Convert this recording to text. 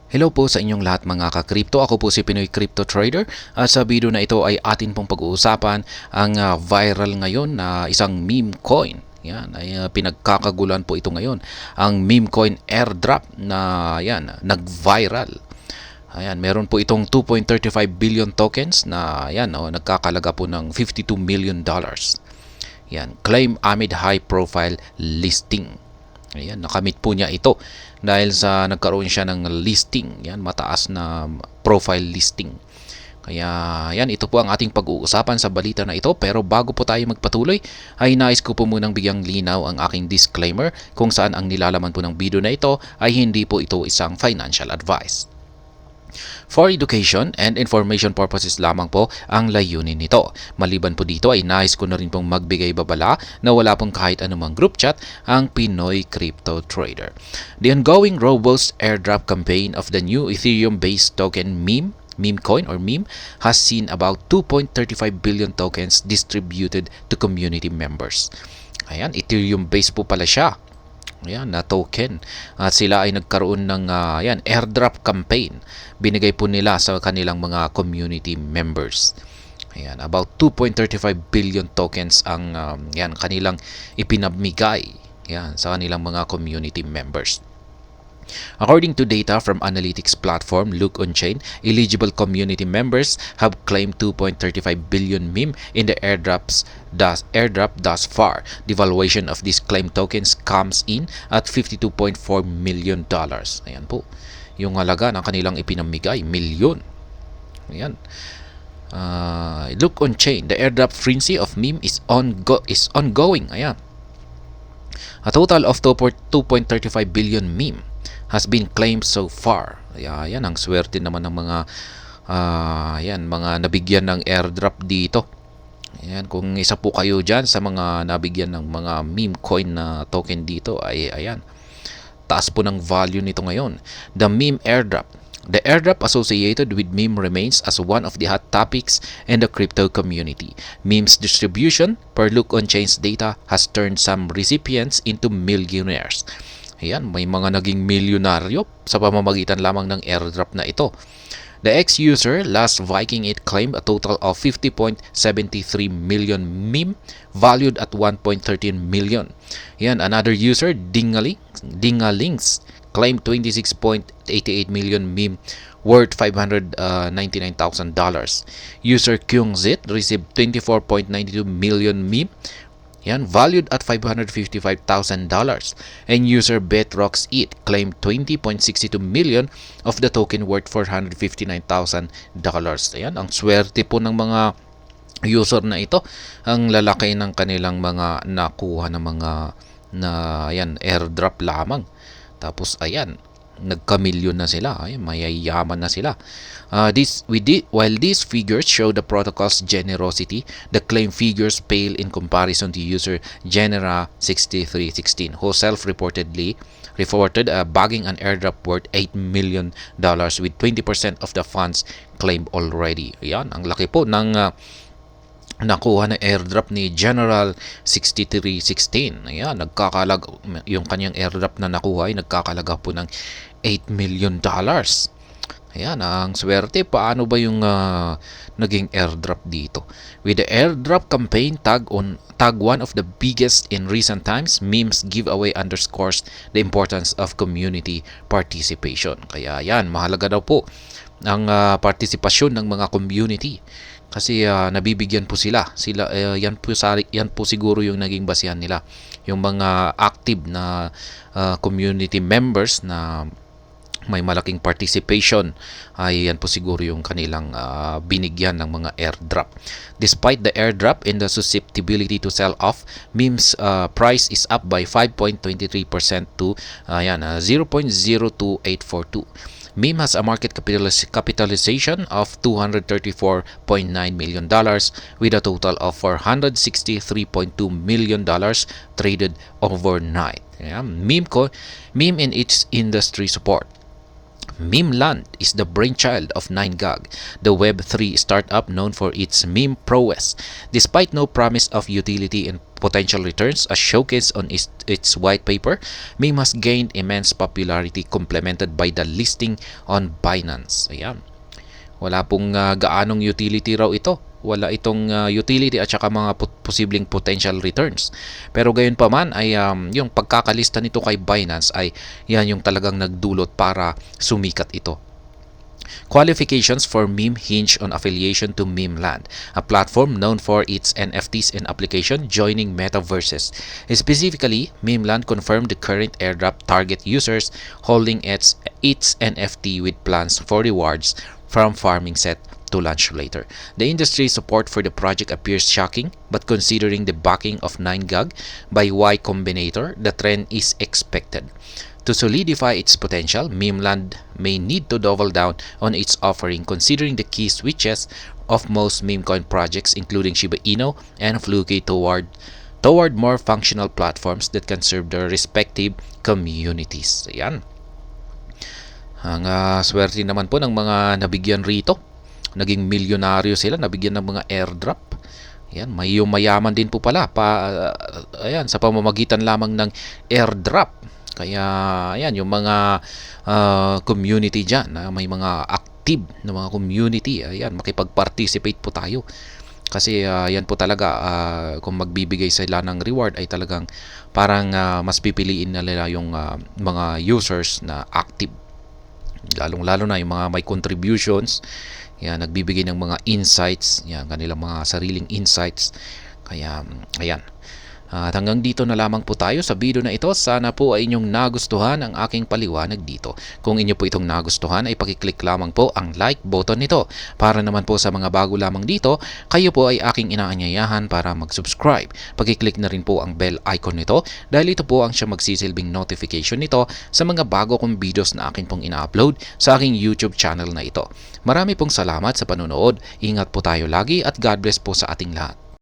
Hello po sa inyong lahat mga ka-crypto. Ako po si Pinoy Crypto Trader. At sa video na ito ay atin pong pag-uusapan ang viral ngayon na isang meme coin. Yan, ay pinagkakagulan po ito ngayon. Ang meme coin airdrop na yan, nag-viral. Ayan, meron po itong 2.35 billion tokens na yan, nagkakalaga po ng $52 million. Yan, claim amid high profile listing. Ayan, nakamit po niya ito dahil sa nagkaroon siya ng listing, yan, mataas na profile listing. Kaya yan, ito po ang ating pag-uusapan sa balita na ito. Pero bago po tayo magpatuloy, ay nais ko po munang bigyang linaw ang aking disclaimer kung saan ang nilalaman po ng video na ito ay hindi po ito isang financial advice. For education and information purposes lamang po ang layunin nito. Maliban po dito ay nais ko na rin pong magbigay babala na wala pong kahit anumang group chat ang Pinoy Crypto Trader. The ongoing robust airdrop campaign of the new Ethereum-based token meme coin or meme has seen about 2.35 billion tokens distributed to community members. Ayan, Ethereum-based po pala siya. Ayan, na token. At sila ay nagkaroon ng airdrop campaign. Binigay po nila sa kanilang mga community members. Ayan, about 2.35 billion tokens ang kanilang ipinamigay sa kanilang mga community members. According to data from analytics platform Look On-Chain, eligible community members have claimed 2.35 billion meme in the airdrop thus far. The valuation of these claimed tokens comes in at $52.4 million. Ayan po, yung halaga ng kanilang ipinamigay, milyon. Ayan. Look On-Chain, the airdrop frenzy of meme is ongoing. Ayan. A total of 2.35 billion meme has been claimed so far. Ayan, ang swerte naman ng mga mga nabigyan ng airdrop dito. Ayan, kung isa po kayo dyan sa mga nabigyan ng mga meme coin na token dito, ay ayan, taas po ng value nito ngayon. The meme airdrop. The airdrop associated with meme remains as one of the hot topics in the crypto community. Memes distribution, per Look On-Chain's data, has turned some recipients into millionaires. Ayan, may mga naging milyonaryo sa pamamagitan lamang ng airdrop na ito. The ex-user, Last Viking It, claimed a total of 50.73 million meme valued at 1.13 million. Ayan, another user, Dingalinks, claimed 26.88 million meme worth $599,000. User Kyungzit received 24.92 million meme valued at $555,000. And user Betrox It claimed 20.62 million of the token worth $459,000. Ayan, ang swerte po ng mga user na ito. Ang lalaki ng kanilang mga nakuha ng mga airdrop lamang. Tapos ayan, nagkamilyon na sila, mayayaman na sila. While these figures show the protocol's generosity, the claim figures pale in comparison to user Genera6316, who self-reportedly reported bagging an airdrop worth $8 million with 20% of the funds claimed already. Ayan, ang laki po ng nakuha na airdrop ni General 6316. Ayan, yung kanyang airdrop na nakuha ay nagkakalaga po ng $8 million. Ayan, ang swerte. Paano ba yung naging airdrop dito? With the airdrop campaign tag one of the biggest in recent times, memes giveaway underscores the importance of community participation. Kaya yan, mahalaga daw po ang partisipasyon ng mga community. Kasi nabibigyan po sila yan po siguro yung naging basihan nila, yung mga active na community members na may malaking participation, ay yan po siguro yung kanilang binigyan ng mga airdrop. Despite the airdrop and the susceptibility to sell off, memes price is up by 5.23% to 0.02842. Meme has a market capitalization of $234.9 million with a total of $463.2 million traded overnight. Meme in its industry support. Memeland is the brainchild of 9gag, the Web3 startup known for its meme prowess. Despite no promise of utility and potential returns as showcased on its white paper, meme has gained immense popularity complemented by the listing on Binance. Ayan. Wala pong gaanong utility raw ito. Wala itong utility at saka mga posibleng potential returns. Pero gayon pa man ay yung pagkakalista nito kay Binance ay yan yung talagang nagdulot para sumikat ito. Qualifications for meme hinge on affiliation to Memeland, a platform known for its NFTs and application joining metaverses. Specifically, Memeland confirmed the current airdrop target users holding its NFT with plans for rewards from farming set to launch later. The industry support for the project appears shocking, but considering the backing of 9gag by Y Combinator, the trend is expected. To solidify its potential, Memeland may need to double down on its offering considering the key switches of most memecoin projects including Shiba Inu and Fluky toward more functional platforms that can serve their respective communities. Ayan. Ang swerte naman po ng mga nabigyan rito. Naging milyonaryo sila, nabigyan ng mga airdrop. Ayan, may mayaman din po pala ayan, sa pamamagitan lamang ng airdrop. Kaya ayan, yung mga community dyan, may mga active na mga community, ayan, makipag-participate po tayo. Kasi yan po talaga, kung magbibigay sila ng reward ay talagang parang mas pipiliin nila yung mga users na active. Lalong-lalo na yung mga may contributions, yan, nagbibigay ng mga insights, yan, kanilang mga sariling insights. Kaya, ayan. At hanggang dito na lamang po tayo sa video na ito. Sana po ay inyong nagustuhan ang aking paliwanag dito. Kung inyo po itong nagustuhan ay pakiclick lamang po ang like button nito. Para naman po sa mga bago lamang dito, kayo po ay aking inaanyayahan para mag-subscribe. Pakiclick na rin po ang bell icon nito dahil ito po ang siya magsisilbing notification nito sa mga bago kong videos na akin pong ina-upload sa aking YouTube channel na ito. Marami pong salamat sa panonood. Ingat po tayo lagi at God bless po sa ating lahat.